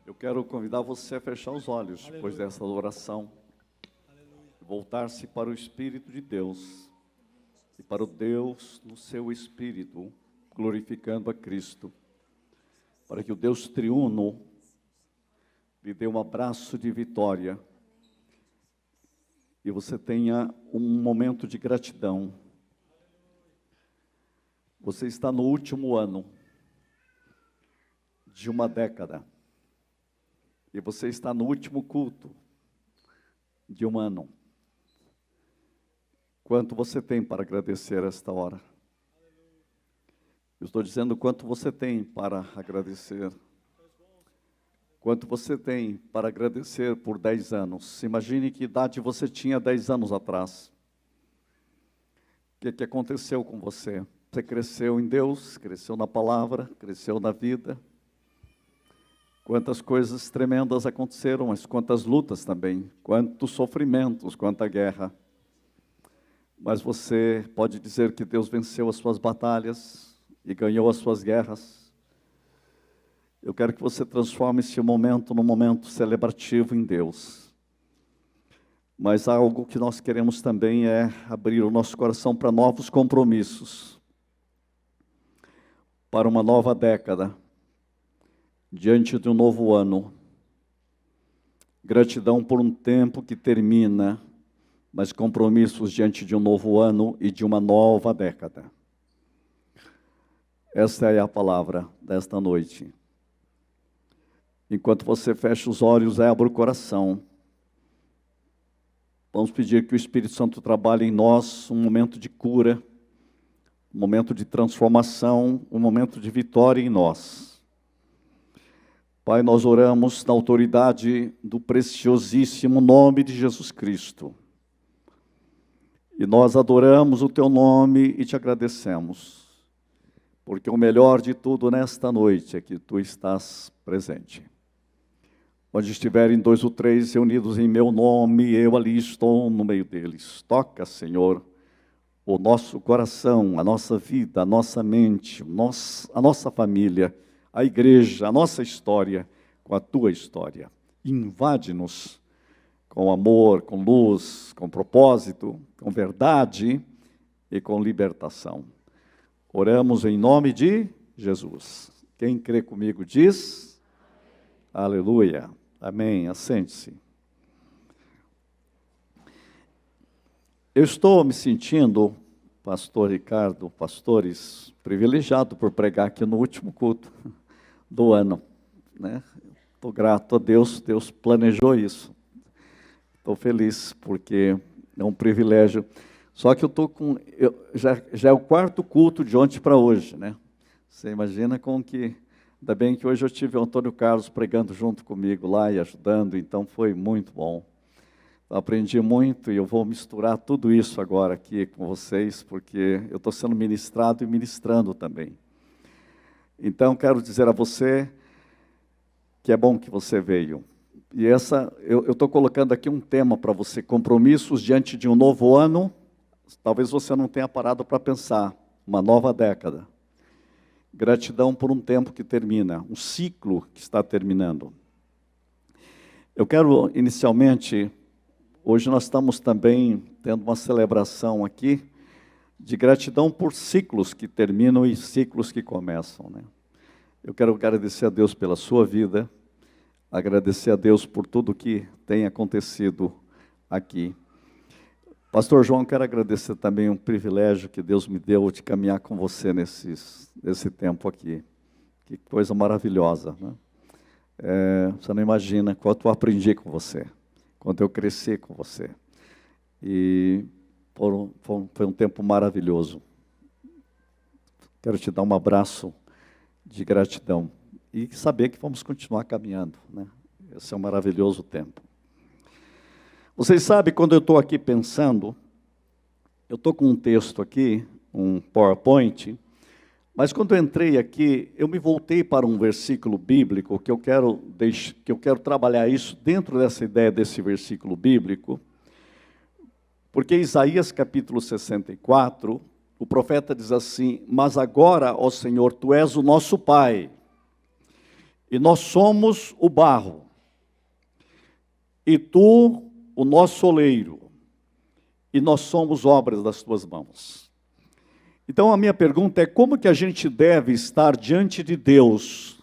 Eu quero convidar você a fechar os olhos depois dessa oração, voltar-se para o Espírito de Deus e para o Deus no seu Espírito, glorificando a Cristo, para que o Deus triuno lhe dê um abraço de vitória e você tenha um momento de gratidão. Você está no último ano de uma década. E você está no último culto de um ano. Quanto você tem para agradecer esta hora? Eu estou dizendo quanto você tem para agradecer. Quanto você tem para agradecer por 10 anos. Imagine que idade você tinha 10 anos atrás. O que aconteceu com você? Você cresceu em Deus, cresceu na palavra, cresceu na vida. Quantas coisas tremendas aconteceram, mas quantas lutas também, quantos sofrimentos, quanta guerra. Mas você pode dizer que Deus venceu as suas batalhas e ganhou as suas guerras. Eu quero que você transforme esse momento num momento celebrativo em Deus. Mas algo que nós queremos também é abrir o nosso coração para novos compromissos, para uma nova década. Diante de um novo ano, gratidão por um tempo que termina, mas compromissos diante de um novo ano e de uma nova década. Essa é a palavra desta noite. Enquanto você fecha os olhos, abre o coração. Vamos pedir que o Espírito Santo trabalhe em nós um momento de cura, um momento de transformação, um momento de vitória em nós. Pai, nós oramos na autoridade do preciosíssimo nome de Jesus Cristo. E nós adoramos o Teu nome e Te agradecemos, porque o melhor de tudo nesta noite é que Tu estás presente. Onde estiverem 2 ou 3 reunidos em meu nome, eu ali estou no meio deles. Toca, Senhor, o nosso coração, a nossa vida, a nossa mente, a nossa família, a igreja, a nossa história, com a Tua história. Invade-nos com amor, com luz, com propósito, com verdade e com libertação. Oramos em nome de Jesus. Quem crê comigo diz, aleluia, amém, assente-se. Eu estou me sentindo, pastor Ricardo, pastores, privilegiado por pregar aqui no último culto do ano, né? Estou grato a Deus, Deus planejou isso. Estou feliz porque é um privilégio. Só que já é o 4º culto de ontem para hoje, né? Você imagina com que, ainda bem que hoje eu tive o Antônio Carlos pregando junto comigo lá e ajudando, então foi muito bom. Eu aprendi muito e eu vou misturar tudo isso agora aqui com vocês, porque eu estou sendo ministrado e ministrando também. Então, quero dizer a você que é bom que você veio. E eu estou colocando aqui um tema para você, compromissos diante de um novo ano. Talvez você não tenha parado para pensar, uma nova década. Gratidão por um tempo que termina, um ciclo que está terminando. Eu quero, inicialmente, hoje nós estamos também tendo uma celebração aqui, de gratidão por ciclos que terminam e ciclos que começam, né? Eu quero agradecer a Deus pela sua vida, agradecer a Deus por tudo que tem acontecido aqui. Pastor João, quero agradecer também um privilégio que Deus me deu de caminhar com você nesse tempo aqui. Que coisa maravilhosa, né? Você não imagina quanto eu aprendi com você, quanto eu cresci com você. E foi um tempo maravilhoso. Quero te dar um abraço de gratidão e saber que vamos continuar caminhando, né? Esse é um maravilhoso tempo. Vocês sabem, quando eu estou aqui pensando, eu estou com um texto aqui, um PowerPoint, mas quando eu entrei aqui, eu me voltei para um versículo bíblico, que eu quero trabalhar isso dentro dessa ideia desse versículo bíblico, porque Isaías capítulo 64, o profeta diz assim: mas agora, ó Senhor, Tu és o nosso Pai, e nós somos o barro, e tu, o nosso oleiro, e nós somos obras das tuas mãos. Então a minha pergunta é: como que a gente deve estar diante de Deus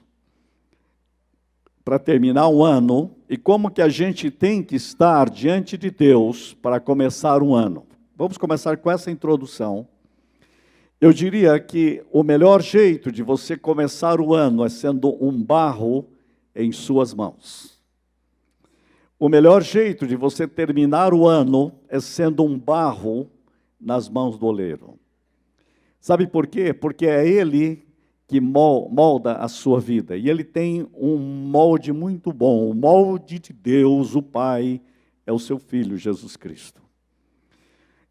para terminar um ano, e como que a gente tem que estar diante de Deus para começar um ano? Vamos começar com essa introdução. Eu diria que o melhor jeito de você começar o ano é sendo um barro em suas mãos. O melhor jeito de você terminar o ano é sendo um barro nas mãos do oleiro. Sabe por quê? Porque é Ele que molda a sua vida. E Ele tem um molde muito bom. O molde de Deus, o Pai, é o seu Filho, Jesus Cristo.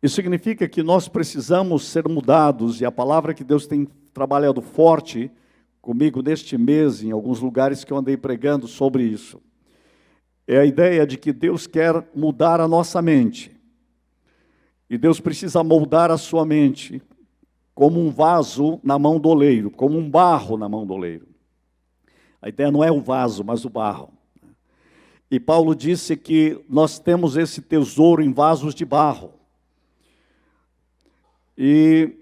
Isso significa que nós precisamos ser mudados, e a palavra que Deus tem trabalhado forte comigo neste mês, em alguns lugares que eu andei pregando sobre isso, é a ideia de que Deus quer mudar a nossa mente. E Deus precisa moldar a sua mente como um vaso na mão do oleiro, como um barro na mão do oleiro. A ideia não é o vaso, mas o barro. E Paulo disse que nós temos esse tesouro em vasos de barro. E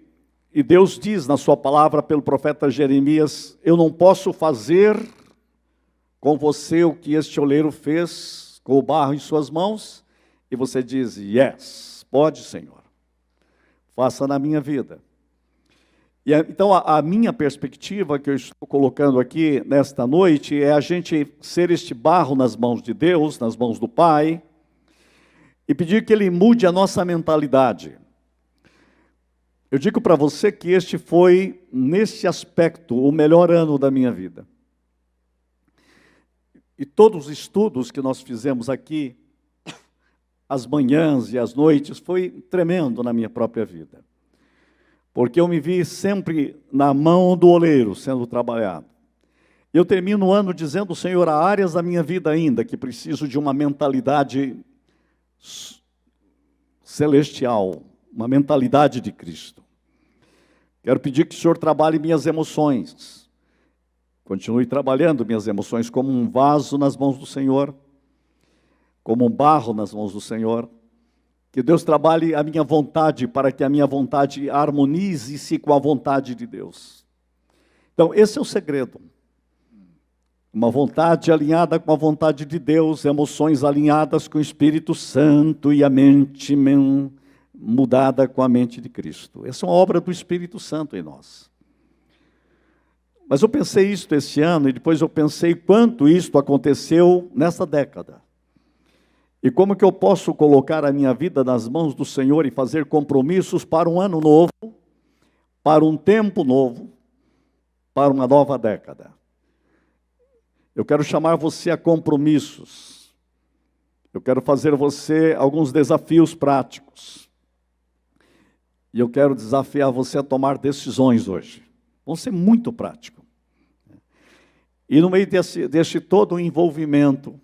Deus diz na sua palavra pelo profeta Jeremias: eu não posso fazer com você o que este oleiro fez com o barro em suas mãos. E você diz: yes, pode, Senhor, faça na minha vida. E então a minha perspectiva que eu estou colocando aqui nesta noite é a gente ser este barro nas mãos de Deus, nas mãos do Pai, e pedir que Ele mude a nossa mentalidade. Eu digo para você que este foi, nesse aspecto, o melhor ano da minha vida. E todos os estudos que nós fizemos aqui, as manhãs e as noites, foi tremendo na minha própria vida. Porque eu me vi sempre na mão do oleiro sendo trabalhado. Eu termino o ano dizendo: Senhor, há áreas da minha vida ainda que preciso de uma mentalidade celestial, uma mentalidade de Cristo. Quero pedir que o Senhor trabalhe minhas emoções. Continue trabalhando minhas emoções como um vaso nas mãos do Senhor, como um barro nas mãos do Senhor. Que Deus trabalhe a minha vontade para que a minha vontade harmonize-se com a vontade de Deus. Então, esse é o segredo. Uma vontade alinhada com a vontade de Deus, emoções alinhadas com o Espírito Santo e a mente mudada com a mente de Cristo. Essa é uma obra do Espírito Santo em nós. Mas eu pensei isto esse ano, e depois eu pensei quanto isto aconteceu nessa década. E como que eu posso colocar a minha vida nas mãos do Senhor e fazer compromissos para um ano novo, para um tempo novo, para uma nova década. Eu quero chamar você a compromissos. Eu quero fazer você alguns desafios práticos. E eu quero desafiar você a tomar decisões hoje. Vão ser muito práticos. E no meio desse todo o envolvimento,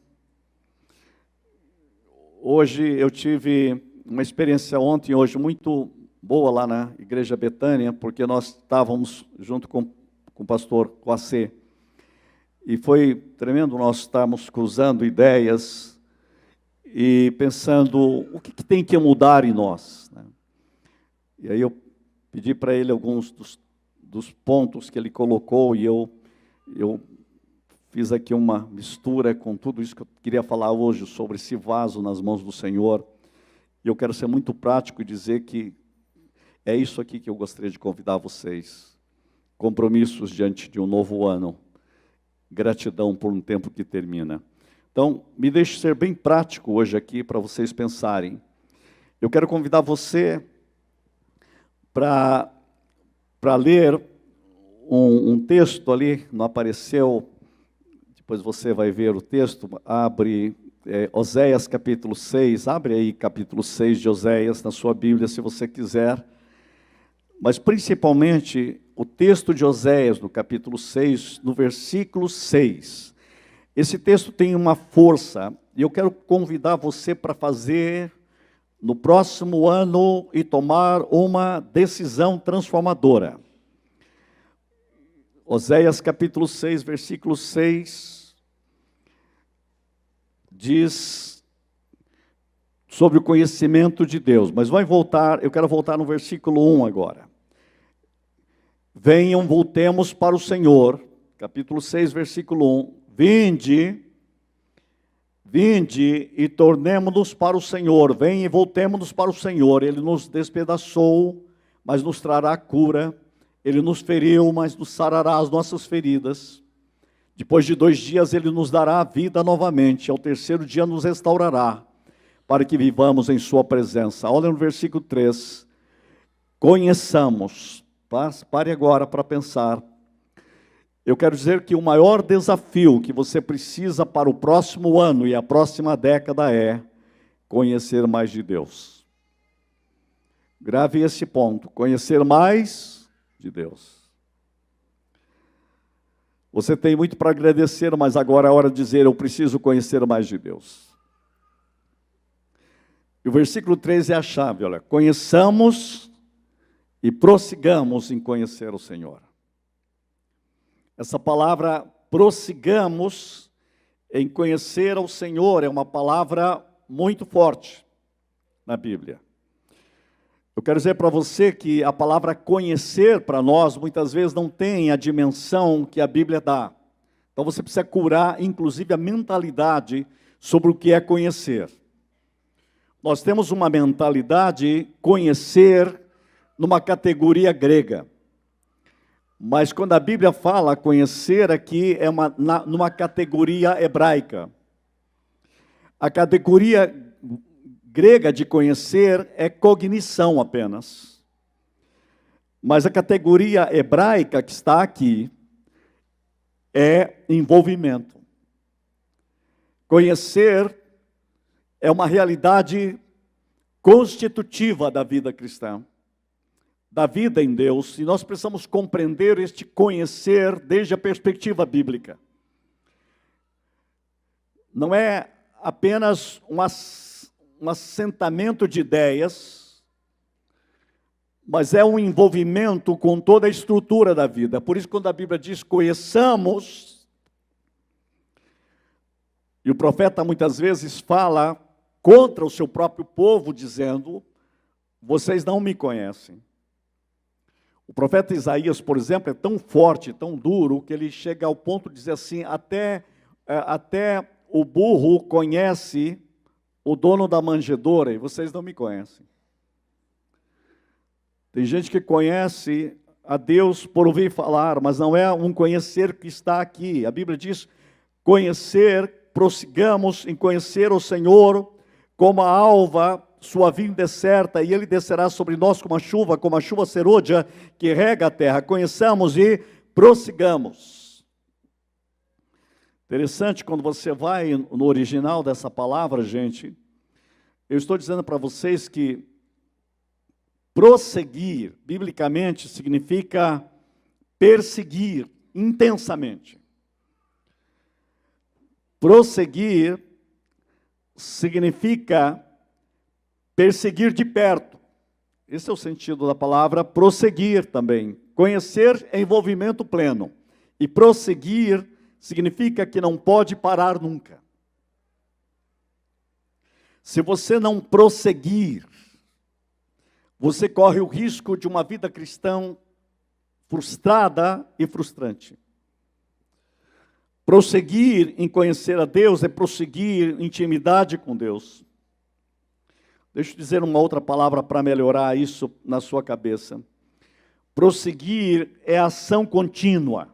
hoje eu tive uma experiência ontem e hoje muito boa lá na Igreja Betânia, porque nós estávamos junto com o pastor Coacê. E foi tremendo nós estarmos cruzando ideias e pensando o que tem que mudar em nós, né? E aí eu pedi para ele alguns dos pontos que ele colocou e eu fiz aqui uma mistura com tudo isso que eu queria falar hoje sobre esse vaso nas mãos do Senhor. E eu quero ser muito prático e dizer que é isso aqui que eu gostaria de convidar vocês. Compromissos diante de um novo ano. Gratidão por um tempo que termina. Então, me deixe ser bem prático hoje aqui para vocês pensarem. Eu quero convidar você para ler um texto ali, não apareceu. Depois você vai ver o texto, abre Oséias capítulo 6, abre aí capítulo 6 de Oséias na sua Bíblia, se você quiser. Mas principalmente o texto de Oséias, no capítulo 6, no versículo 6. Esse texto tem uma força, e eu quero convidar você para fazer no próximo ano e tomar uma decisão transformadora. Oséias capítulo 6, versículo 6, diz sobre o conhecimento de Deus. Mas eu quero voltar no versículo 1 agora. Venham, voltemos para o Senhor, capítulo 6, versículo 1. Vinde e tornemo-nos para o Senhor. Venham e voltemo-nos para o Senhor. Ele nos despedaçou, mas nos trará cura. Ele nos feriu, mas nos sarará as nossas feridas. Depois de 2 dias, Ele nos dará a vida novamente. Ao 3º dia nos restaurará, para que vivamos em sua presença. Olha no versículo 3. Conheçamos. Pare agora para pensar. Eu quero dizer que o maior desafio que você precisa para o próximo ano e a próxima década é conhecer mais de Deus. Grave esse ponto, conhecer mais de Deus. Você tem muito para agradecer, mas agora é a hora de dizer, eu preciso conhecer mais de Deus. E o versículo 13 é a chave, olha, conheçamos e prossigamos em conhecer o Senhor. Essa palavra prossigamos em conhecer ao Senhor é uma palavra muito forte na Bíblia. Eu quero dizer para você que a palavra conhecer para nós muitas vezes não tem a dimensão que a Bíblia dá. Então você precisa curar inclusive a mentalidade sobre o que é conhecer. Nós temos uma mentalidade conhecer numa categoria grega. Mas quando a Bíblia fala conhecer aqui, é numa categoria hebraica. A categoria grega de conhecer é cognição apenas. Mas a categoria hebraica que está aqui é envolvimento. Conhecer é uma realidade constitutiva da vida cristã, da vida em Deus, e nós precisamos compreender este conhecer desde a perspectiva bíblica. Não é apenas um assentamento de ideias, mas é um envolvimento com toda a estrutura da vida. Por isso, quando a Bíblia diz conheçamos, e o profeta muitas vezes fala contra o seu próprio povo, dizendo, vocês não me conhecem. O profeta Isaías, por exemplo, é tão forte, tão duro, que ele chega ao ponto de dizer assim, até o burro conhece o dono da manjedoura, e vocês não me conhecem. Tem gente que conhece a Deus por ouvir falar, mas não é um conhecer que está aqui. A Bíblia diz, conhecer, prossigamos em conhecer o Senhor, como a alva, sua vinda é certa, e Ele descerá sobre nós como a chuva serôdia que rega a terra. Conheçamos e prossigamos. Interessante, quando você vai no original dessa palavra, gente, eu estou dizendo para vocês que prosseguir, biblicamente, significa perseguir intensamente. Prosseguir significa perseguir de perto. Esse é o sentido da palavra prosseguir também. Conhecer é envolvimento pleno. E prosseguir significa que não pode parar nunca. Se você não prosseguir, você corre o risco de uma vida cristã frustrada e frustrante. Prosseguir em conhecer a Deus é prosseguir em intimidade com Deus. Deixa eu dizer uma outra palavra para melhorar isso na sua cabeça. Prosseguir é ação contínua.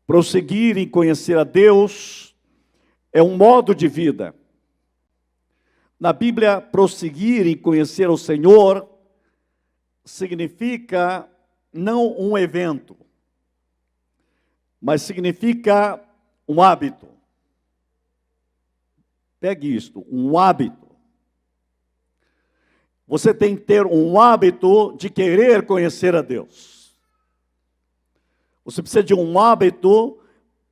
Prosseguir em conhecer a Deus é um modo de vida. Na Bíblia, prosseguir em conhecer o Senhor significa não um evento, mas significa um hábito. Pegue isto, um hábito. Você tem que ter um hábito de querer conhecer a Deus. Você precisa de um hábito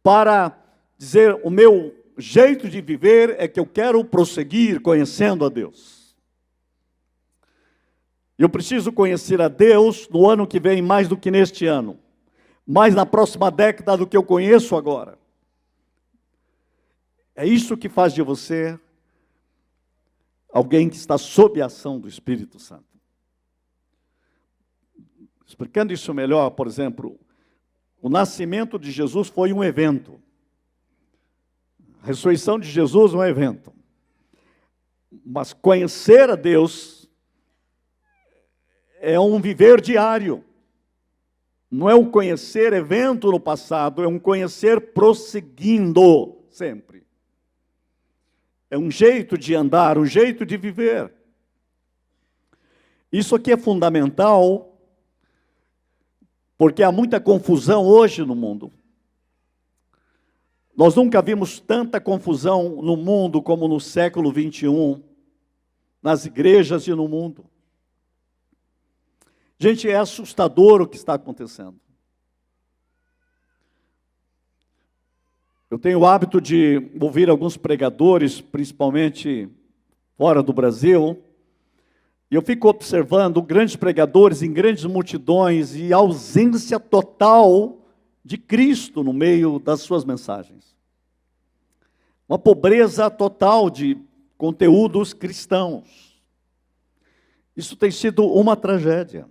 para dizer, o meu jeito de viver é que eu quero prosseguir conhecendo a Deus. Eu preciso conhecer a Deus no ano que vem mais do que neste ano. mais na próxima década do que eu conheço agora. É isso que faz de você alguém que está sob a ação do Espírito Santo. Explicando isso melhor, por exemplo, o nascimento de Jesus foi um evento. A ressurreição de Jesus é um evento. Mas conhecer a Deus é um viver diário. Não é um conhecer evento no passado, é um conhecer prosseguindo sempre. É um jeito de andar, um jeito de viver. Isso aqui é fundamental, porque há muita confusão hoje no mundo. Nós nunca vimos tanta confusão no mundo como no século 21, nas igrejas e no mundo. Gente, é assustador o que está acontecendo. Eu tenho o hábito de ouvir alguns pregadores, principalmente fora do Brasil, e eu fico observando grandes pregadores em grandes multidões e a ausência total de Cristo no meio das suas mensagens. Uma pobreza total de conteúdos cristãos. Isso tem sido uma tragédia.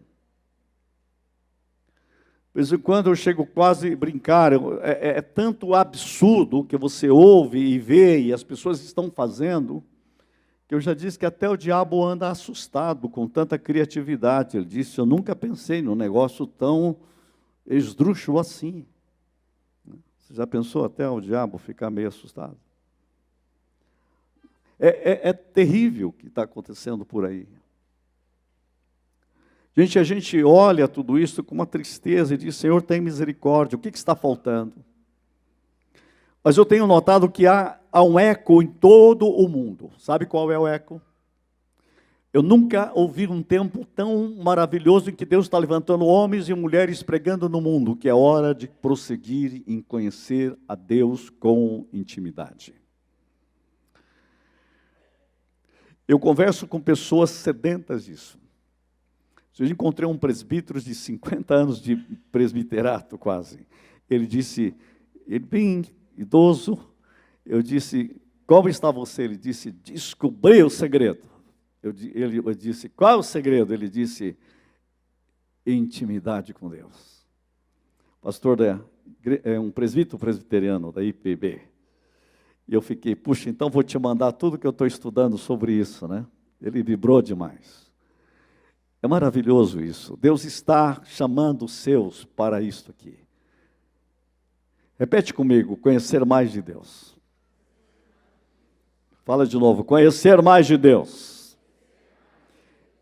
De vez em quando eu chego quase a brincar, é tanto absurdo que você ouve e vê e as pessoas estão fazendo, que eu já disse que até o diabo anda assustado com tanta criatividade. Ele disse, eu nunca pensei num negócio tão esdrúxulo assim. Você já pensou até o diabo ficar meio assustado? É terrível o que está acontecendo por aí. Gente, a gente olha tudo isso com uma tristeza e diz, Senhor, tem misericórdia, o que está faltando? Mas eu tenho notado que há um eco em todo o mundo. Sabe qual é o eco? Eu nunca ouvi um tempo tão maravilhoso em que Deus está levantando homens e mulheres pregando no mundo, que é hora de prosseguir em conhecer a Deus com intimidade. Eu converso com pessoas sedentas disso. Eu encontrei um presbítero de 50 anos de presbiterato quase. Ele disse, ele bem idoso, eu disse, como está você? Ele disse, descobri o segredo. Eu disse, qual é o segredo? Ele disse, intimidade com Deus. Pastor é um presbítero presbiteriano da IPB. E eu fiquei, puxa, então vou te mandar tudo que eu estou estudando sobre isso, né? Ele vibrou demais. É maravilhoso isso. Deus está chamando os seus para isto aqui. Repete comigo, conhecer mais de Deus. Fala de novo, conhecer mais de Deus.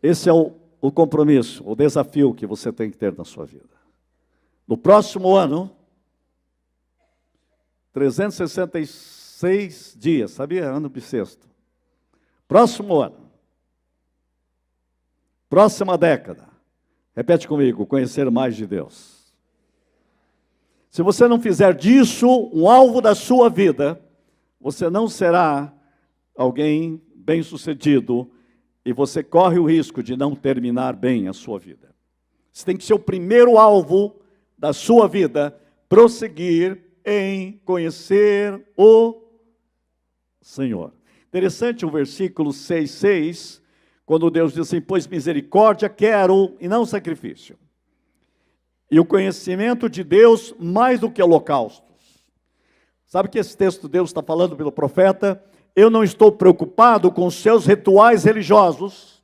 Esse é o compromisso, o desafio que você tem que ter na sua vida. No próximo ano, 366 dias, sabia? Ano bissexto. Próximo ano. Próxima década, repete comigo, conhecer mais de Deus. Se você não fizer disso um alvo da sua vida, você não será alguém bem-sucedido e você corre o risco de não terminar bem a sua vida. Isso tem que ser o primeiro alvo da sua vida, prosseguir em conhecer o Senhor. Interessante o versículo 6:6, quando Deus diz assim, pois misericórdia quero e não sacrifício. E o conhecimento de Deus mais do que holocaustos. Sabe que esse texto Deus está falando pelo profeta? Eu não estou preocupado com os seus rituais religiosos.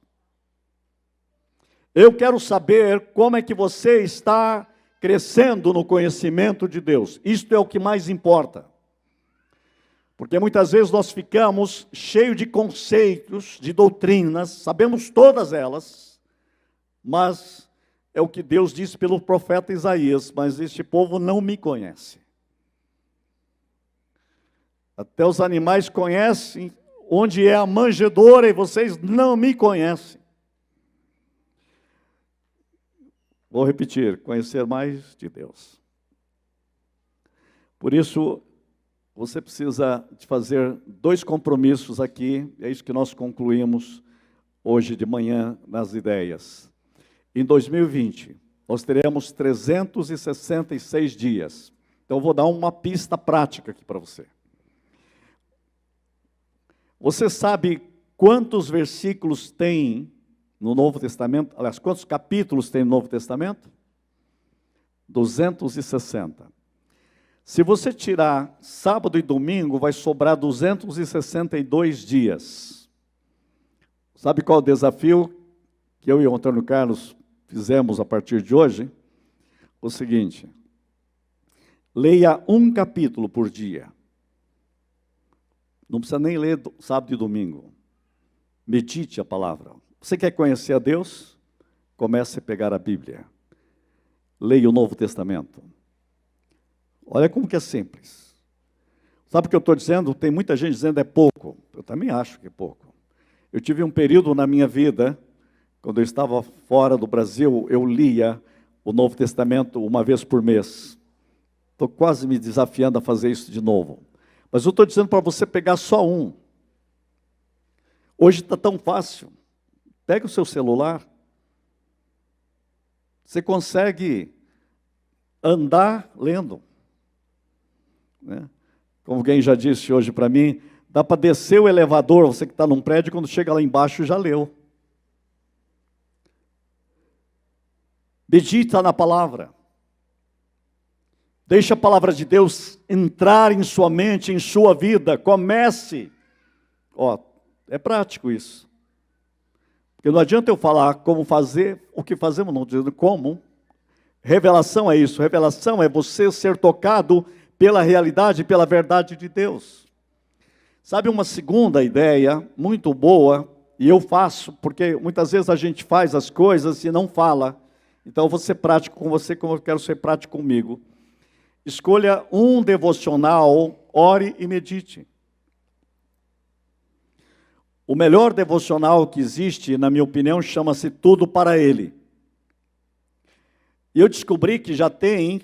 Eu quero saber como é que você está crescendo no conhecimento de Deus. Isto é o que mais importa. Porque muitas vezes nós ficamos cheios de conceitos, de doutrinas, sabemos todas elas, mas é o que Deus disse pelo profeta Isaías, mas este povo não me conhece. Até os animais conhecem onde é a manjedoura e vocês não me conhecem. Vou repetir, conhecer mais de Deus. Por isso, você precisa de fazer 2 compromissos aqui, é isso que nós concluímos hoje de manhã nas ideias. Em 2020, nós teremos 366 dias. Então, eu vou dar uma pista prática aqui para você. Você sabe quantos versículos tem no Novo Testamento? Aliás, quantos capítulos tem no Novo Testamento? 260. Se você tirar sábado e domingo, vai sobrar 262 dias. Sabe qual é o desafio que eu e o Antônio Carlos fizemos a partir de hoje? O seguinte: leia um capítulo por dia. Não precisa nem ler sábado e domingo. Medite a palavra. Você quer conhecer a Deus? Comece a pegar a Bíblia. Leia o Novo Testamento. Olha como que é simples. Sabe o que eu estou dizendo? Tem muita gente dizendo é pouco. Eu também acho que é pouco. Eu tive um período na minha vida, quando eu estava fora do Brasil, eu lia o Novo Testamento uma vez por mês. Estou quase me desafiando a fazer isso de novo. Mas eu estou dizendo para você pegar só um. Hoje está tão fácil. Pega o seu celular. Você consegue andar lendo. Né? Como alguém já disse hoje para mim, dá para descer o elevador, você que está num prédio, quando chega lá embaixo já leu. Medita na palavra. Deixa a palavra de Deus entrar em sua mente, em sua vida. Comece. É prático isso. Porque não adianta eu falar como fazer o que fazemos, não dizendo como. Revelação é isso. Revelação é você ser tocado pela realidade, pela verdade de Deus. Sabe uma segunda ideia muito boa, e eu faço, porque muitas vezes a gente faz as coisas e não fala. Então eu vou ser prático com você como eu quero ser prático comigo. Escolha um devocional, ore e medite. O melhor devocional que existe, na minha opinião, chama-se Tudo para Ele. E eu descobri que já tem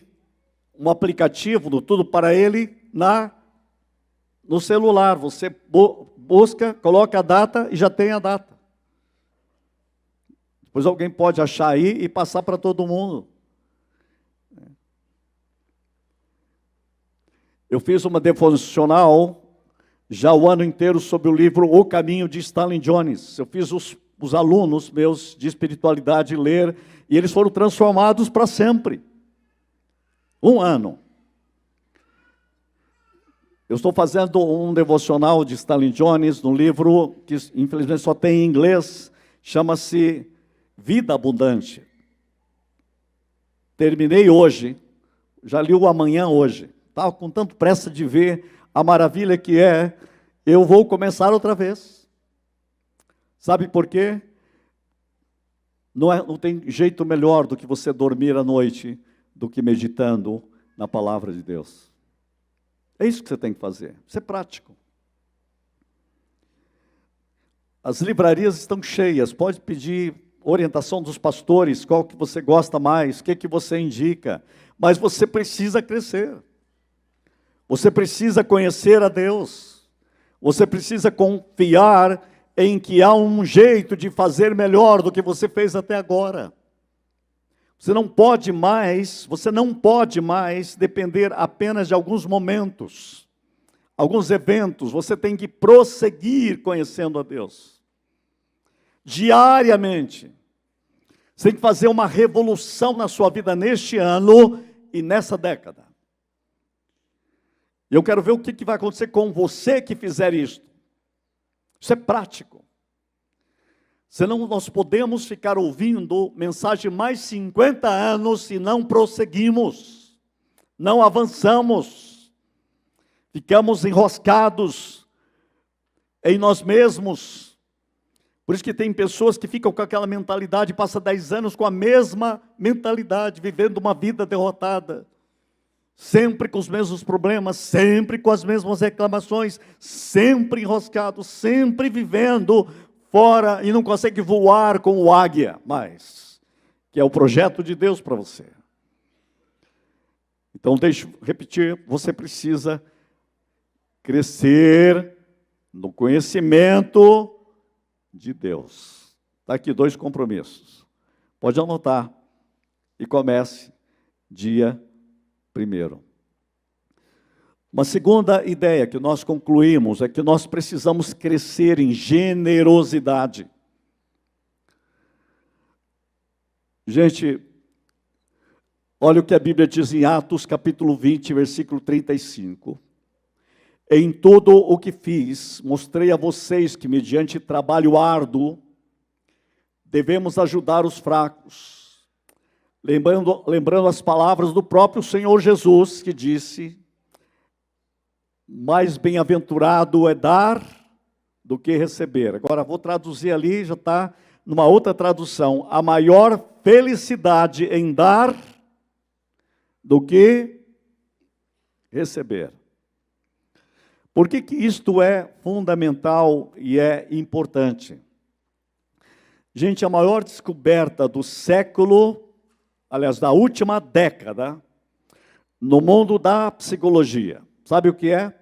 um aplicativo do Tudo para Ele no celular. Você busca, coloca a data e já tem a data. Depois alguém pode achar aí e passar para todo mundo. Eu fiz uma devocional já o ano inteiro sobre o livro O Caminho de Stanley Jones. Eu fiz os alunos meus de espiritualidade ler e eles foram transformados para sempre. Um ano. Eu estou fazendo um devocional de Stanley Jones no livro que infelizmente só tem em inglês, chama-se Vida Abundante. Terminei hoje, já li o amanhã hoje. Estava com tanto pressa de ver a maravilha que é, eu vou começar outra vez. Sabe por quê? Não tem jeito melhor do que você dormir à noite, do que meditando na palavra de Deus. É isso que você tem que fazer, isso é prático. As livrarias estão cheias, pode pedir orientação dos pastores, qual que você gosta mais, o que você indica, mas você precisa crescer. Você precisa conhecer a Deus. Você precisa confiar em que há um jeito de fazer melhor do que você fez até agora. Você não pode mais depender apenas de alguns momentos, alguns eventos. Você tem que prosseguir conhecendo a Deus. Diariamente. Você tem que fazer uma revolução na sua vida neste ano e nessa década. Eu quero ver o que vai acontecer com você que fizer isto. Isso é prático. Senão nós podemos ficar ouvindo mensagem mais 50 anos e não prosseguimos, não avançamos, ficamos enroscados em nós mesmos. Por isso que tem pessoas que ficam com aquela mentalidade, passa 10 anos com a mesma mentalidade, vivendo uma vida derrotada. Sempre com os mesmos problemas, sempre com as mesmas reclamações, sempre enroscado, sempre vivendo fora e não consegue voar com o águia mais, que é o projeto de Deus para você. Então, deixa eu repetir, você precisa crescer no conhecimento de Deus. Está aqui 2 compromissos. Pode anotar. e comece dia 1º. Uma segunda ideia que nós concluímos é que nós precisamos crescer em generosidade. Gente, olha o que a Bíblia diz em Atos, capítulo 20, versículo 35. Em tudo o que fiz, mostrei a vocês que, mediante trabalho árduo, devemos ajudar os fracos. Lembrando as palavras do próprio Senhor Jesus, que disse: mais bem-aventurado é dar do que receber. Agora, vou traduzir ali, já está numa outra tradução. A maior felicidade em dar do que receber. Por que isto é fundamental e é importante? Gente, a maior descoberta do século, aliás, da última década, no mundo da psicologia, sabe o que é?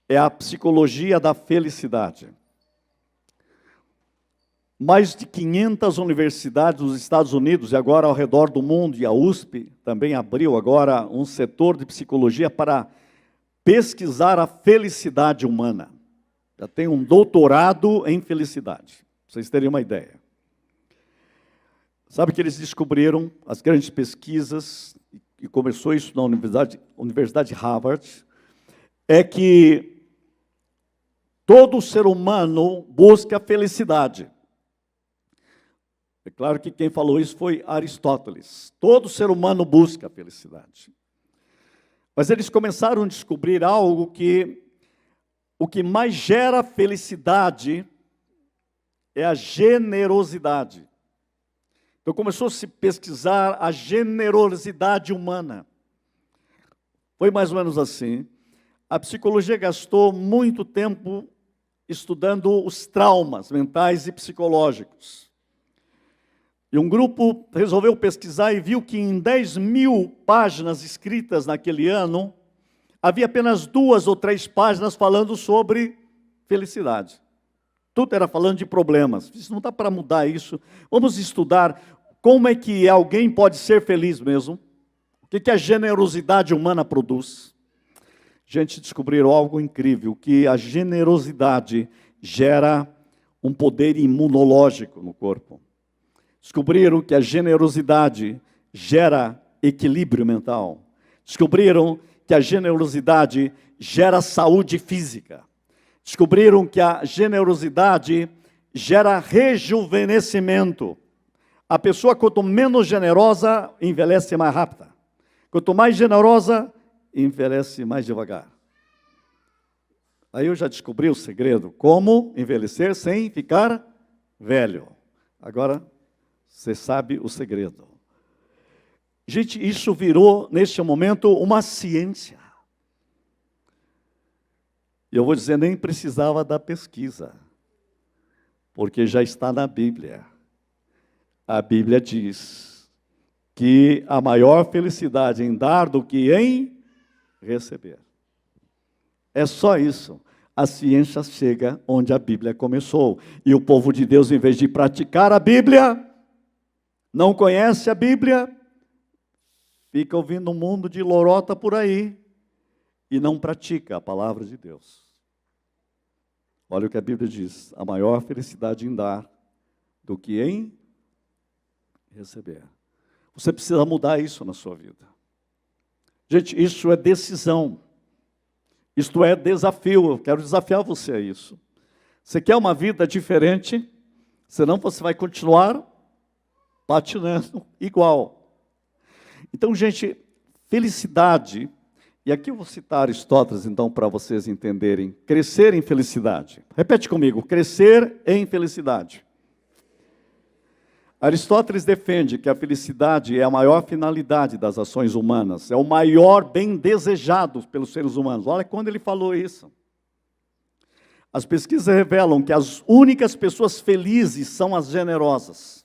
É a psicologia da felicidade. Mais de 500 universidades nos Estados Unidos e agora ao redor do mundo, e a USP também abriu agora um setor de psicologia para pesquisar a felicidade humana. Já tem um doutorado em felicidade, para vocês terem uma ideia. Sabe que eles descobriram, as grandes pesquisas, e começou isso na Universidade de Harvard, é que todo ser humano busca felicidade. É claro que quem falou isso foi Aristóteles. Todo ser humano busca felicidade. Mas eles começaram a descobrir algo que o que mais gera felicidade é a generosidade. Então começou a se pesquisar a generosidade humana. Foi mais ou menos assim. A psicologia gastou muito tempo estudando os traumas mentais e psicológicos. E um grupo resolveu pesquisar e viu que em 10.000 páginas escritas naquele ano, havia apenas 2 ou 3 páginas falando sobre felicidade. Tudo era falando de problemas. Isso não dá para mudar isso. Vamos estudar como é que alguém pode ser feliz mesmo. O que a generosidade humana produz. Gente, descobriram algo incrível, que a generosidade gera um poder imunológico no corpo. Descobriram que a generosidade gera equilíbrio mental. Descobriram que a generosidade gera saúde física. Descobriram que a generosidade gera rejuvenescimento. A pessoa, quanto menos generosa, envelhece mais rápida. Quanto mais generosa, envelhece mais devagar. Aí eu já descobri o segredo, como envelhecer sem ficar velho. Agora, você sabe o segredo. Gente, isso virou, neste momento, uma ciência. E eu vou dizer, nem precisava da pesquisa, porque já está na Bíblia. A Bíblia diz que a maior felicidade em dar do que em receber. É só isso. A ciência chega onde a Bíblia começou. E o povo de Deus, em vez de praticar a Bíblia, não conhece a Bíblia, fica ouvindo um mundo de lorota por aí e não pratica a palavra de Deus. Olha o que a Bíblia diz: a maior felicidade em dar do que em receber. Você precisa mudar isso na sua vida. Gente, isso é decisão. Isto é desafio. Eu quero desafiar você a isso. Você quer uma vida diferente? Senão você vai continuar patinando igual. Então, gente, felicidade, e aqui eu vou citar Aristóteles, então, para vocês entenderem. Crescer em felicidade. Repete comigo, crescer em felicidade. Aristóteles defende que a felicidade é a maior finalidade das ações humanas, é o maior bem desejado pelos seres humanos. Olha quando ele falou isso. As pesquisas revelam que as únicas pessoas felizes são as generosas.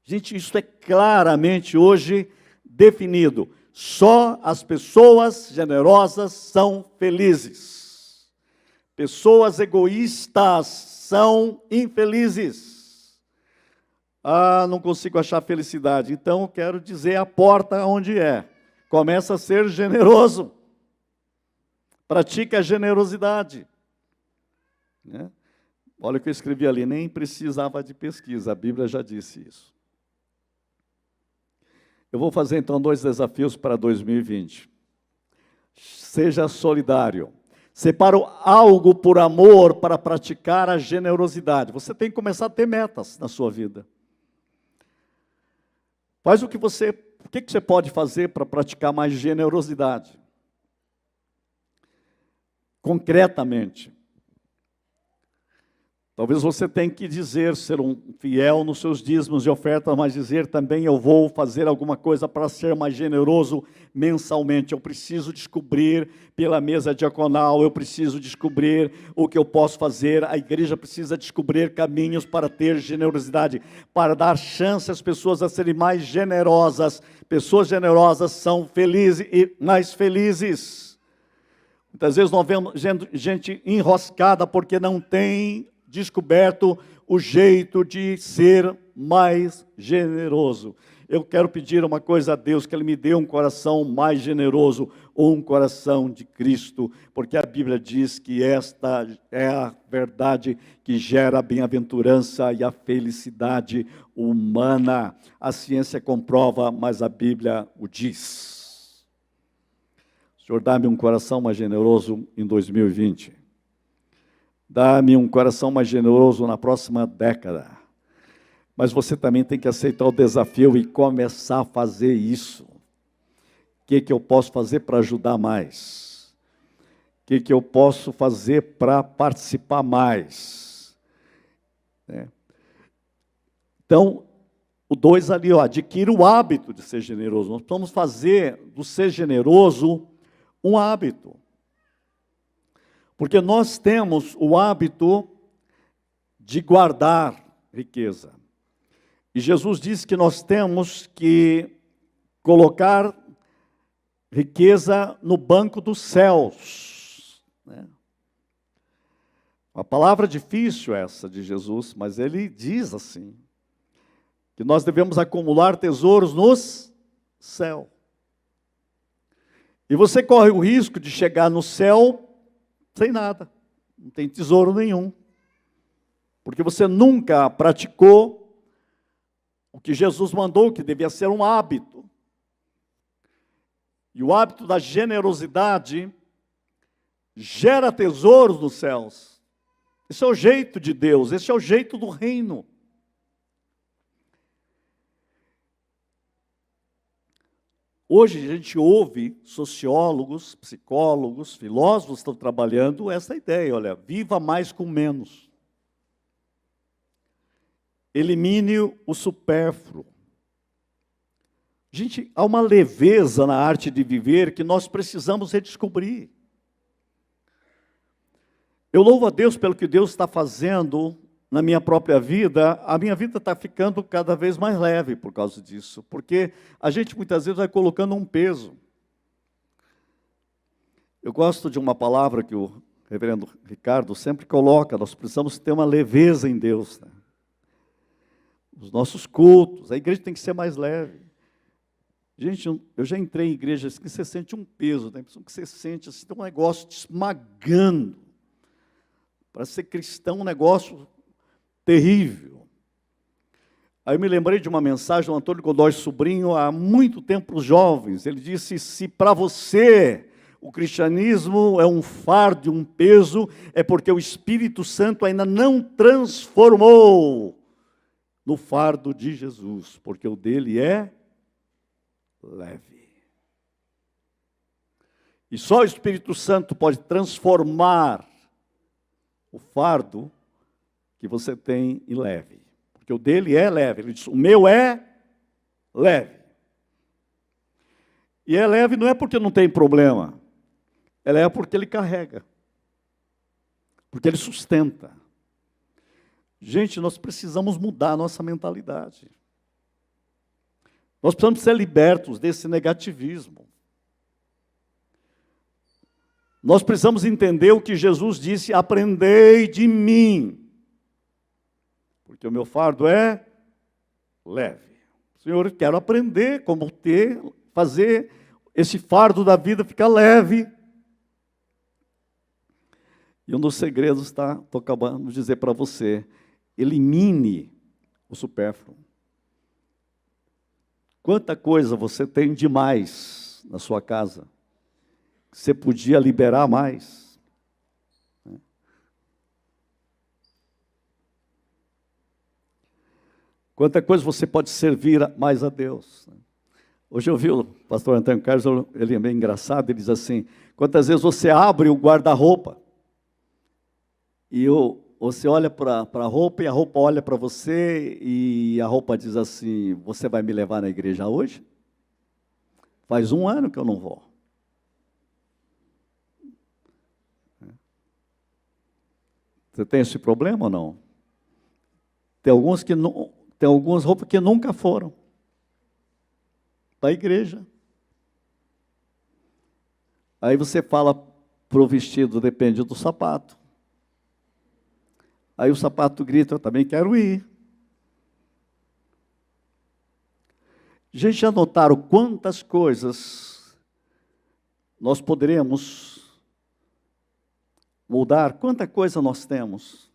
Gente, isso é claramente hoje definido. Só as pessoas generosas são felizes. Pessoas egoístas são infelizes. Ah, não consigo achar felicidade. Então, eu quero dizer a porta onde é. Começa a ser generoso. Pratica a generosidade. Né? Olha o que eu escrevi ali, nem precisava de pesquisa, a Bíblia já disse isso. Eu vou fazer então 2 desafios para 2020. Seja solidário. Separa algo por amor para praticar a generosidade. Você tem que começar a ter metas na sua vida. Faz o que você pode fazer para praticar mais generosidade? Concretamente. Talvez você tenha que dizer, ser um fiel nos seus dízimos e ofertas, mas dizer também, eu vou fazer alguma coisa para ser mais generoso mensalmente. Eu preciso descobrir pela mesa diaconal, eu preciso descobrir o que eu posso fazer. A igreja precisa descobrir caminhos para ter generosidade, para dar chance às pessoas a serem mais generosas. Pessoas generosas são felizes e mais felizes. Muitas vezes nós vemos gente enroscada porque não tem descoberto o jeito de ser mais generoso. Eu quero pedir uma coisa a Deus, que Ele me dê um coração mais generoso, ou um coração de Cristo, porque a Bíblia diz que esta é a verdade que gera a bem-aventurança e a felicidade humana. A ciência comprova, mas a Bíblia o diz. Senhor, dá-me um coração mais generoso em 2020. Dá-me um coração mais generoso na próxima década. Mas você também tem que aceitar o desafio e começar a fazer isso. O que eu posso fazer para ajudar mais? O que eu posso fazer para participar mais? Então, o 2 ali, adquira o hábito de ser generoso. Nós vamos fazer do ser generoso um hábito. Porque nós temos o hábito de guardar riqueza. E Jesus disse que nós temos que colocar riqueza no banco dos céus. Uma palavra difícil essa de Jesus, mas ele diz assim, que nós devemos acumular tesouros nos céus. E você corre o risco de chegar no céu sem nada, não tem tesouro nenhum, porque você nunca praticou o que Jesus mandou, que devia ser um hábito. E o hábito da generosidade gera tesouros nos céus. Esse é o jeito de Deus, esse é o jeito do reino. Hoje a gente ouve sociólogos, psicólogos, filósofos estão trabalhando essa ideia, olha, viva mais com menos. Elimine o supérfluo. Gente, há uma leveza na arte de viver que nós precisamos redescobrir. Eu louvo a Deus pelo que Deus está fazendo na minha própria vida. A minha vida está ficando cada vez mais leve por causa disso, porque a gente muitas vezes vai colocando um peso. Eu gosto de uma palavra que o reverendo Ricardo sempre coloca, nós precisamos ter uma leveza em Deus. Os nossos cultos, a igreja tem que ser mais leve. Gente, eu já entrei em igrejas que você sente um peso, tem pessoa que você sente assim, tem um negócio te esmagando. Para ser cristão, um negócio terrível. Aí eu me lembrei de uma mensagem do Antônio Godoy Sobrinho, há muito tempo para os jovens. Ele disse, se para você o cristianismo é um fardo, um peso, é porque o Espírito Santo ainda não transformou no fardo de Jesus, porque o dele é leve. E só o Espírito Santo pode transformar o fardo que você tem em leve. Porque o dele é leve. Ele diz, o meu é leve. E é leve não é porque não tem problema. É leve porque ele carrega. Porque ele sustenta. Gente, nós precisamos mudar a nossa mentalidade. Nós precisamos ser libertos desse negativismo. Nós precisamos entender o que Jesus disse, aprendei de mim, porque o meu fardo é leve. Senhor, eu quero aprender como fazer esse fardo da vida ficar leve. E um dos segredos estou acabando de dizer para você, elimine o supérfluo. Quanta coisa você tem demais na sua casa, que você podia liberar mais. Quanta coisa você pode servir mais a Deus. Hoje eu vi o pastor Antônio Carlos, ele é bem engraçado, ele diz assim, quantas vezes você abre o guarda-roupa, e você olha para a roupa e a roupa olha para você e a roupa diz assim, você vai me levar na igreja hoje? Faz 1 ano que eu não vou. Você tem esse problema ou não? Tem algumas roupas que nunca foram para a igreja. Aí você fala para o vestido, depende do sapato. Aí o sapato grita, eu também quero ir. Gente, já notaram quantas coisas nós poderemos mudar? Quanta coisa nós temos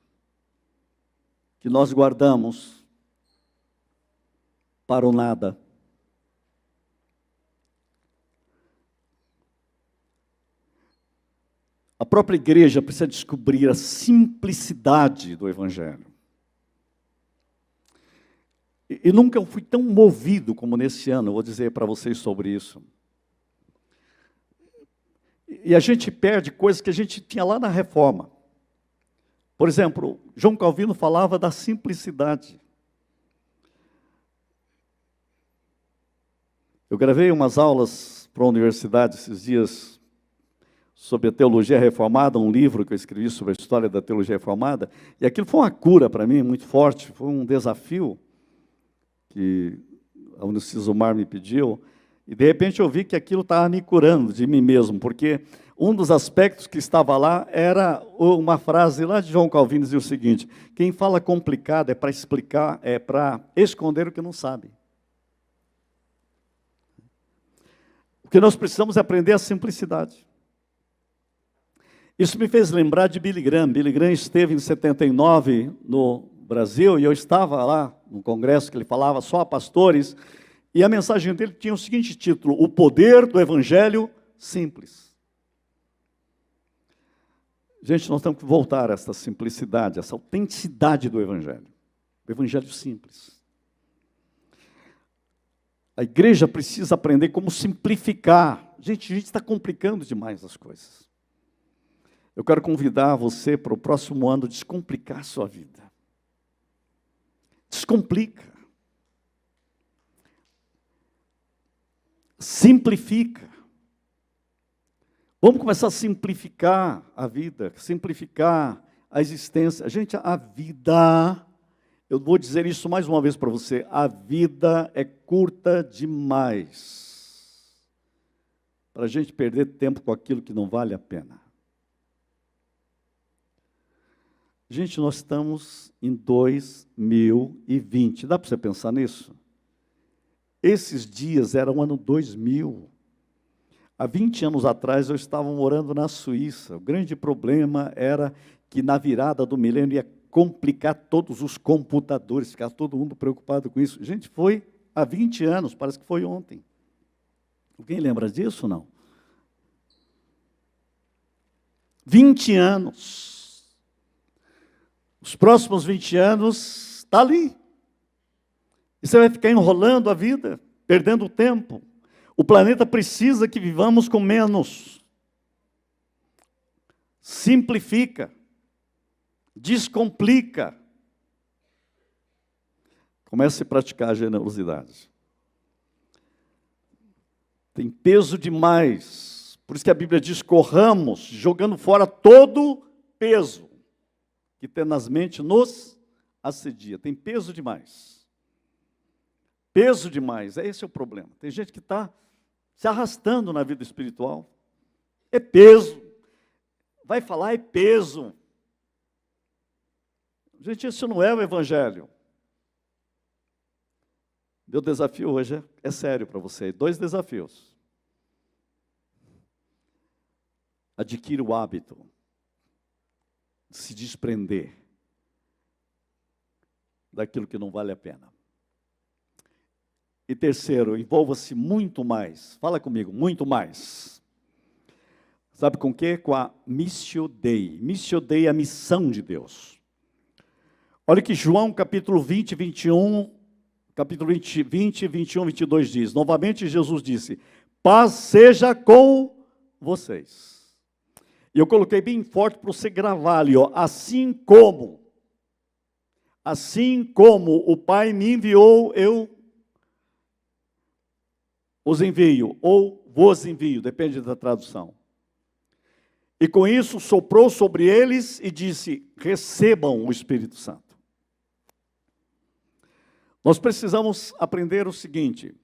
que nós guardamos para o nada. A própria igreja precisa descobrir a simplicidade do Evangelho. E nunca eu fui tão movido como nesse ano, eu vou dizer para vocês sobre isso. E a gente perde coisas que a gente tinha lá na Reforma. Por exemplo, João Calvino falava da simplicidade. Eu gravei umas aulas para a universidade esses dias, sobre a teologia reformada, um livro que eu escrevi sobre a história da teologia reformada, e aquilo foi uma cura para mim, muito forte, foi um desafio que a Unicesumar me pediu, e de repente eu vi que aquilo estava me curando de mim mesmo, porque um dos aspectos que estava lá era uma frase lá de João Calvino, dizia o seguinte, quem fala complicado é para explicar, é para esconder o que não sabe. O que nós precisamos é aprender a simplicidade. Isso me fez lembrar de Billy Graham. Billy Graham esteve em 79 no Brasil, e eu estava lá no congresso que ele falava só a pastores, e a mensagem dele tinha o seguinte título, O Poder do Evangelho Simples. Gente, nós temos que voltar a essa simplicidade, essa autenticidade do Evangelho. O Evangelho simples. A igreja precisa aprender como simplificar. Gente, a gente está complicando demais as coisas. Eu quero convidar você para o próximo ano descomplicar a sua vida. Descomplica. Simplifica. Vamos começar a simplificar a vida, simplificar a existência. Gente, a vida, eu vou dizer isso mais uma vez para você, a vida é curta demais para a gente perder tempo com aquilo que não vale a pena. Gente, nós estamos em 2020. Dá para você pensar nisso? Esses dias eram o ano 2000. Há 20 anos atrás eu estava morando na Suíça. O grande problema era que na virada do milênio ia complicar todos os computadores, ficar todo mundo preocupado com isso. Gente, foi há 20 anos, parece que foi ontem. Alguém lembra disso ou não? 20 anos. Os próximos 20 anos está ali. E você vai ficar enrolando a vida, perdendo o tempo. O planeta precisa que vivamos com menos. Simplifica. Descomplica. Comece a praticar a generosidade. Tem peso demais. Por isso que a Bíblia diz, corramos, jogando fora todo peso que tenazmente nos assedia. Tem peso demais. Peso demais, esse é o problema. Tem gente que está se arrastando na vida espiritual. É peso. Vai falar, é peso. Gente, isso não é o Evangelho. Meu desafio hoje é sério para você. 2 desafios. Adquira o hábito de se desprender daquilo que não vale a pena. E terceiro, envolva-se muito mais. Fala comigo, muito mais. Sabe com o quê? Com a Missio Dei. Missio Dei é a missão de Deus. Olha que João capítulo 20, 21, capítulo 20, 21, 22 diz. Novamente Jesus disse, paz seja com vocês. E eu coloquei bem forte para você gravar ali, ó, assim como o Pai me enviou, eu os envio, ou vos envio, depende da tradução. E com isso soprou sobre eles e disse, recebam o Espírito Santo. Nós precisamos aprender o seguinte,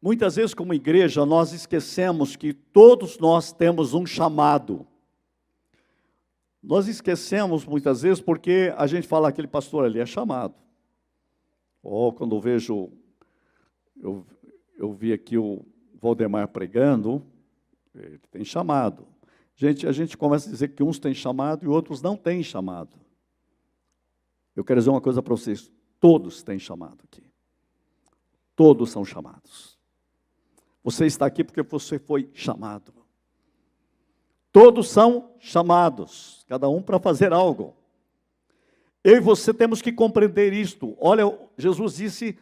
muitas vezes como igreja nós esquecemos que todos nós temos um chamado. Nós esquecemos muitas vezes porque a gente fala, aquele pastor ali é chamado. Ou quando eu vejo, eu vi aqui o Valdemar pregando, ele tem chamado. A gente começa a dizer que uns têm chamado e outros não têm chamado. Eu quero dizer uma coisa para vocês, todos têm chamado aqui. Todos são chamados. Você está aqui porque você foi chamado. Todos são chamados, cada um para fazer algo. Eu e você temos que compreender isto. Olha, Jesus disse,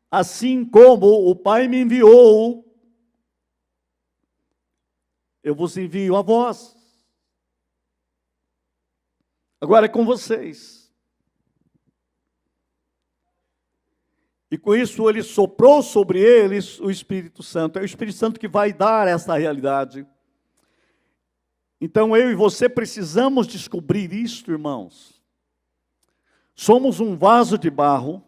assim como o Pai me enviou, eu vos envio a vós. Agora é com vocês. E com isso ele soprou sobre eles o Espírito Santo. É o Espírito Santo que vai dar essa realidade. Então eu e você precisamos descobrir isto, irmãos. Somos um vaso de barro,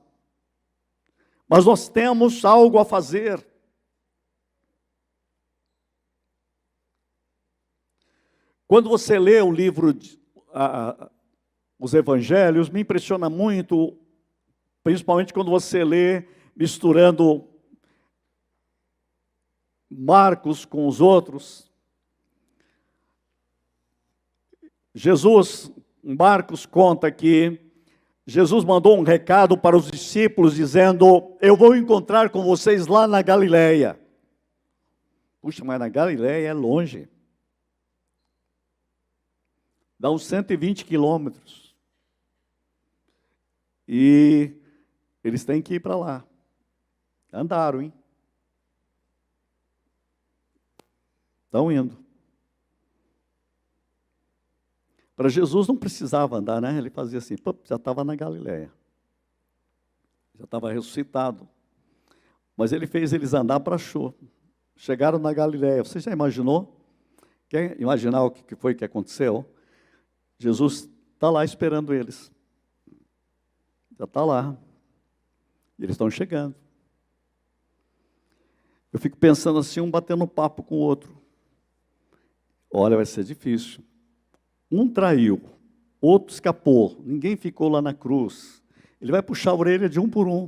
mas nós temos algo a fazer. Quando você lê o livro, os evangelhos, me impressiona muito, principalmente quando você lê misturando Marcos com os outros. Marcos conta que Jesus mandou um recado para os discípulos dizendo, eu vou encontrar com vocês lá na Galileia. Puxa, mas na Galileia é longe. Dá uns 120 quilômetros. E eles têm que ir para lá. Andaram, hein? Estão indo. Para Jesus não precisava andar, né? Ele fazia assim, já estava na Galileia. Já estava ressuscitado. Mas ele fez eles andar para Achou. Chegaram na Galileia. Você já imaginou? Quer imaginar o que foi que aconteceu? Jesus está lá esperando eles. Já está lá. E eles estão chegando. Eu fico pensando assim, um batendo papo com o outro. Olha, vai ser difícil. Um traiu, outro escapou, ninguém ficou lá na cruz. Ele vai puxar a orelha de um por um.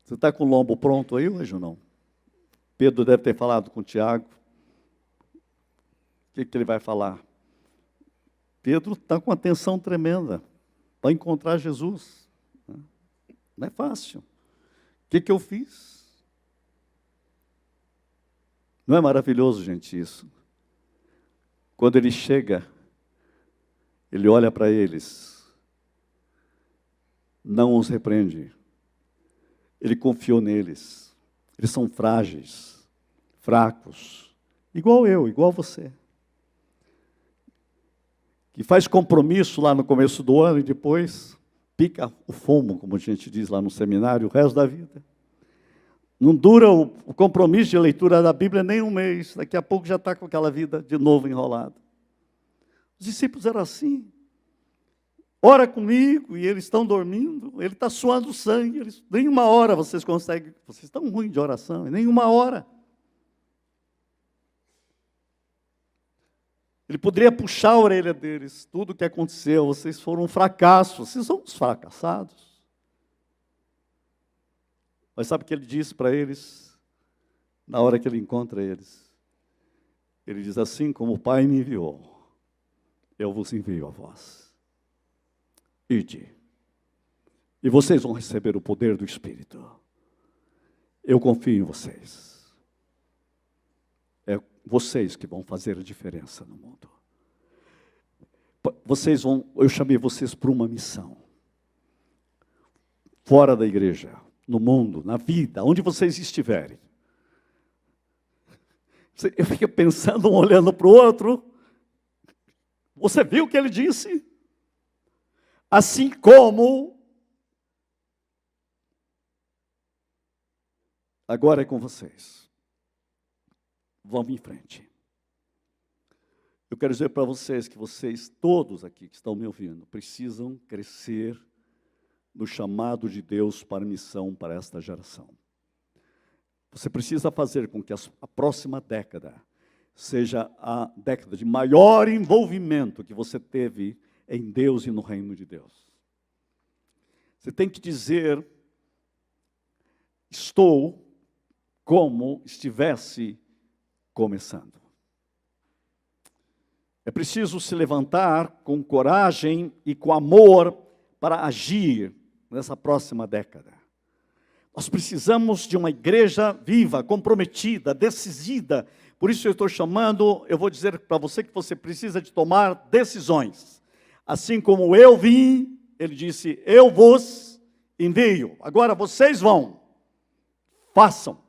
Você está com o lombo pronto aí hoje ou não? Pedro deve ter falado com o Tiago. O que ele vai falar? Pedro está com uma tensão tremenda para encontrar Jesus. Não é fácil. O que eu fiz? Não é maravilhoso, gente, isso? Quando ele chega, ele olha para eles, não os repreende. Ele confiou neles. Eles são frágeis, fracos, igual eu, igual você. Que faz compromisso lá no começo do ano e depois pica o fumo, como a gente diz lá no seminário, o resto da vida. Não dura o compromisso de leitura da Bíblia nem um mês. Daqui a pouco já está com aquela vida de novo enrolada. Os discípulos eram assim. Ora comigo e eles estão dormindo. Ele está suando sangue. Nem uma hora vocês conseguem. Vocês estão ruins de oração. Nem uma hora. Ele poderia puxar a orelha deles. Tudo o que aconteceu, vocês foram um fracasso. Vocês são uns fracassados. Mas sabe o que ele disse para eles? Na hora que ele encontra eles. Ele diz assim: como o Pai me enviou, eu vos envio a vós. Ide. E vocês vão receber o poder do Espírito. Eu confio em vocês. É vocês que vão fazer a diferença no mundo. Eu chamei vocês para uma missão. Fora da igreja, no mundo, na vida, onde vocês estiverem. Eu fico pensando, um olhando para o outro. Você viu o que ele disse? Assim como... Agora é com vocês. Vamos em frente. Eu quero dizer para vocês que vocês, todos aqui que estão me ouvindo, precisam crescer no chamado de Deus para a missão para esta geração. Você precisa fazer com que a próxima década seja a década de maior envolvimento que você teve em Deus e no reino de Deus. Você tem que dizer: estou como estivesse começando. É preciso se levantar com coragem e com amor para agir nessa próxima década. Nós precisamos de uma igreja viva, comprometida, decidida. Por isso eu estou chamando, eu vou dizer para você que você precisa de tomar decisões. Assim como eu vim, ele disse: eu vos envio. Agora vocês vão, façam.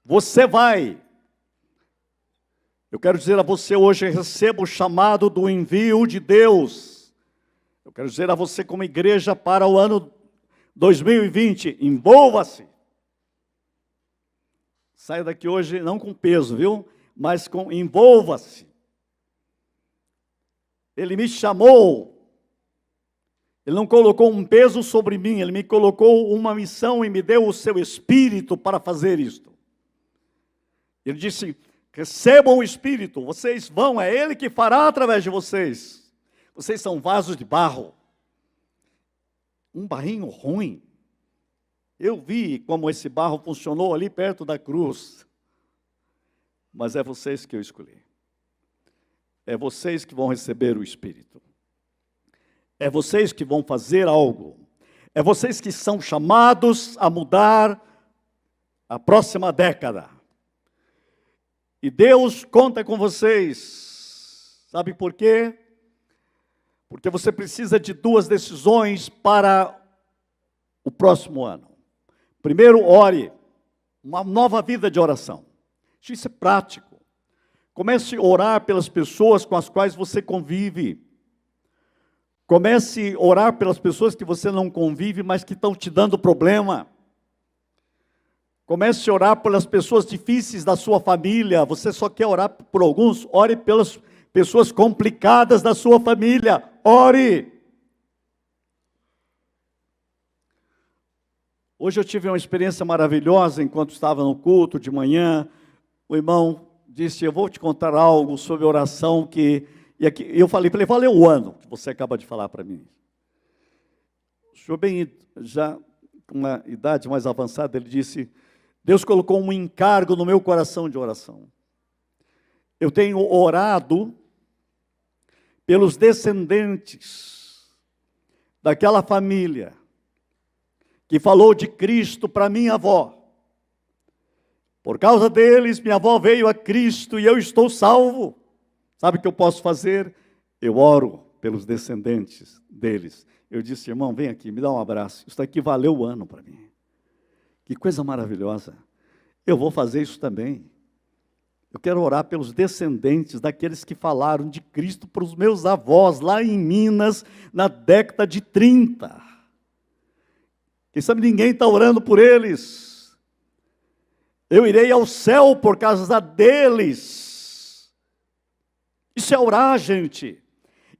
Você vai. Eu quero dizer a você hoje, receba o chamado do envio de Deus. Eu quero dizer a você como igreja para o ano 2020, envolva-se. Saia daqui hoje não com peso, viu? Mas com envolva-se. Ele me chamou. Ele não colocou um peso sobre mim, ele me colocou uma missão e me deu o seu espírito para fazer isto. Ele disse: recebam o Espírito, vocês vão, é Ele que fará através de vocês. Vocês são vasos de barro. Um barrinho ruim. Eu vi como esse barro funcionou ali perto da cruz. Mas é vocês que eu escolhi. É vocês que vão receber o Espírito. É vocês que vão fazer algo. É vocês que são chamados a mudar a próxima década. E Deus conta com vocês. Sabe por quê? Porque você precisa de duas decisões para o próximo ano. Primeiro, ore. Uma nova vida de oração. Isso é prático. Comece a orar pelas pessoas com as quais você convive. Comece a orar pelas pessoas que você não convive, mas que estão te dando problema. Comece a orar pelas pessoas difíceis da sua família. Você só quer orar por alguns? Ore pelas pessoas complicadas da sua família. Ore. Hoje eu tive uma experiência maravilhosa enquanto estava no culto de manhã. O irmão disse: eu vou te contar algo sobre oração que... E aqui, eu falei para ele: valeu o ano que você acaba de falar para mim. O senhor bem, já com uma idade mais avançada, ele disse: Deus colocou um encargo no meu coração de oração. Eu tenho orado pelos descendentes daquela família que falou de Cristo para minha avó. Por causa deles, minha avó veio a Cristo e eu estou salvo. Sabe o que eu posso fazer? Eu oro pelos descendentes deles. Eu disse: irmão, vem aqui, me dá um abraço. Isso aqui valeu o ano para mim. Que coisa maravilhosa. Eu vou fazer isso também. Eu quero orar pelos descendentes daqueles que falaram de Cristo para os meus avós, lá em Minas, na década de 30. Quem sabe ninguém está orando por eles. Eu irei ao céu por causa deles. Isso é orar, gente.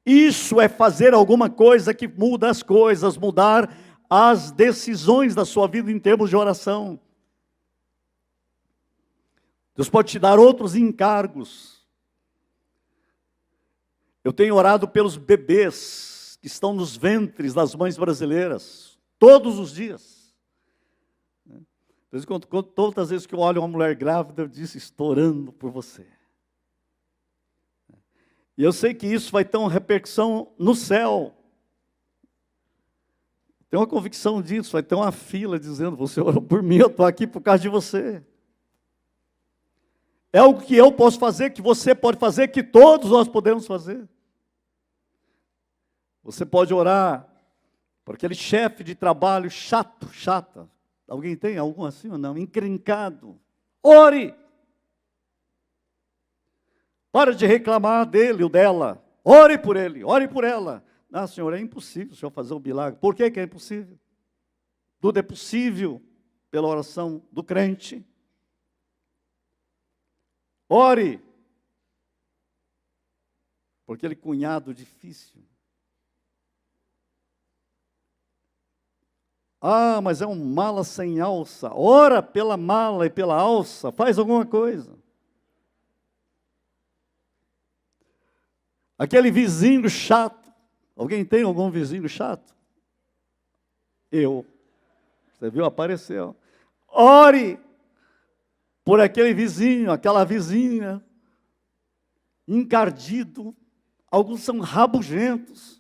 Isso é fazer alguma coisa que muda as coisas, mudar as decisões da sua vida em termos de oração. Deus pode te dar outros encargos. Eu tenho orado pelos bebês que estão nos ventres das mães brasileiras, todos os dias. Todas as vezes que eu olho uma mulher grávida, eu disse, estou orando por você. E eu sei que isso vai ter uma repercussão no céu. Tenho uma convicção disso, vai ter uma fila dizendo, você orou por mim, eu estou aqui por causa de você. É algo que eu posso fazer, que você pode fazer, que todos nós podemos fazer. Você pode orar por aquele chefe de trabalho chata. Alguém tem algum assim ou não? Encrencado. Ore. Para de reclamar dele ou dela. Ore por ele, ore por ela. Ah, Senhor, é impossível o Senhor fazer um milagre. Por que é impossível? Tudo é possível pela oração do crente. Ore por aquele cunhado difícil. Ah, mas é um mala sem alça. Ora pela mala e pela alça. Faz alguma coisa. Aquele vizinho chato. Alguém tem algum vizinho chato? Eu. Você viu? Apareceu. Ore por aquele vizinho, aquela vizinha. Encardido. Alguns são rabugentos.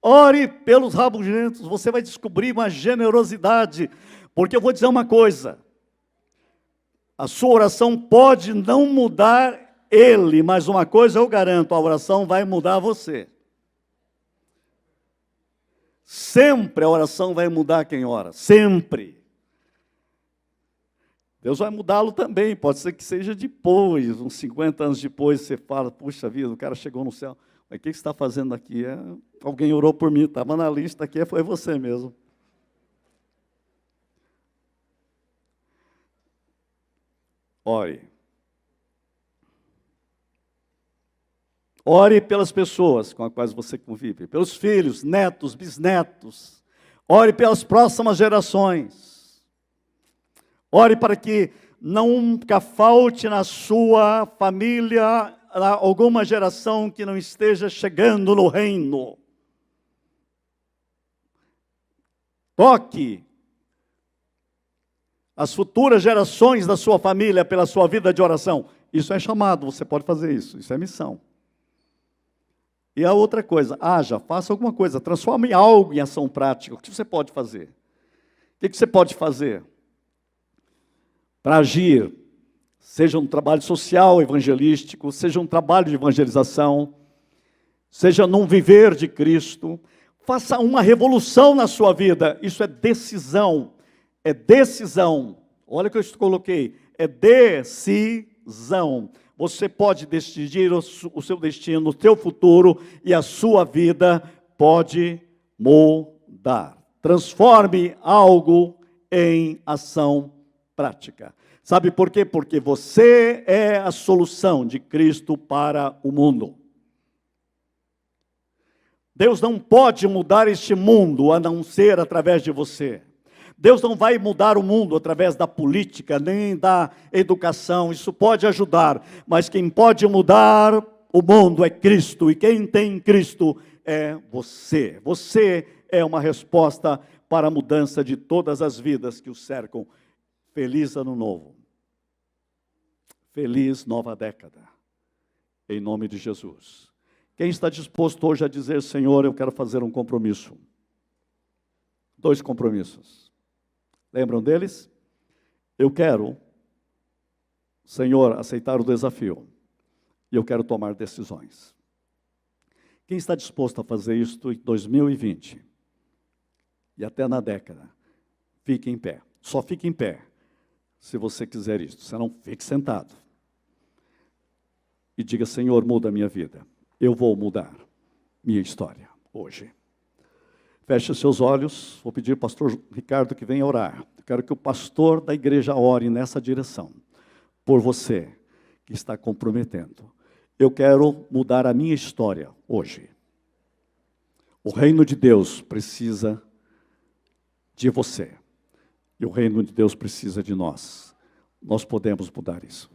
Ore pelos rabugentos, você vai descobrir uma generosidade, porque eu vou dizer uma coisa, a sua oração pode não mudar ele, mas uma coisa eu garanto, a oração vai mudar você. Sempre a oração vai mudar quem ora, sempre. Deus vai mudá-lo também, pode ser que seja depois, uns 50 anos depois, você fala, puxa vida, o cara chegou no céu. Mas o que você está fazendo aqui? Alguém orou por mim, estava na lista aqui, foi você mesmo. Ore. Ore pelas pessoas com as quais você convive, pelos filhos, netos, bisnetos. Ore pelas próximas gerações. Ore para que nunca falte na sua família alguma geração que não esteja chegando no reino. Toque as futuras gerações da sua família pela sua vida de oração. Isso é chamado, você pode fazer isso, isso é missão. E a outra coisa, faça alguma coisa, transforme algo em ação prática. O que você pode fazer? O que você pode fazer para agir? Seja um trabalho social, evangelístico, seja um trabalho de evangelização, seja num viver de Cristo, faça uma revolução na sua vida, isso é decisão, olha o que eu coloquei, é decisão. Você pode decidir o seu destino, o seu futuro, e a sua vida pode mudar. Transforme algo em ação prática. Sabe por quê? Porque você é a solução de Cristo para o mundo. Deus não pode mudar este mundo a não ser através de você. Deus não vai mudar o mundo através da política, nem da educação. Isso pode ajudar, mas quem pode mudar o mundo é Cristo. E quem tem Cristo é você. Você é uma resposta para a mudança de todas as vidas que o cercam. Feliz Ano Novo. Feliz nova década. Em nome de Jesus. Quem está disposto hoje a dizer, Senhor, eu quero fazer um compromisso? 2 compromissos. Lembram deles? Eu quero, Senhor, aceitar o desafio. E eu quero tomar decisões. Quem está disposto a fazer isto em 2020? E até na década? Fique em pé. Só fique em pé, se você quiser isto. Senão, fique sentado. E diga, Senhor, muda a minha vida. Eu vou mudar minha história hoje. Feche seus olhos. Vou pedir ao pastor Ricardo que venha orar. Eu quero que o pastor da igreja ore nessa direção. Por você que está comprometendo. Eu quero mudar a minha história hoje. O reino de Deus precisa de você. E o reino de Deus precisa de nós. Nós podemos mudar isso.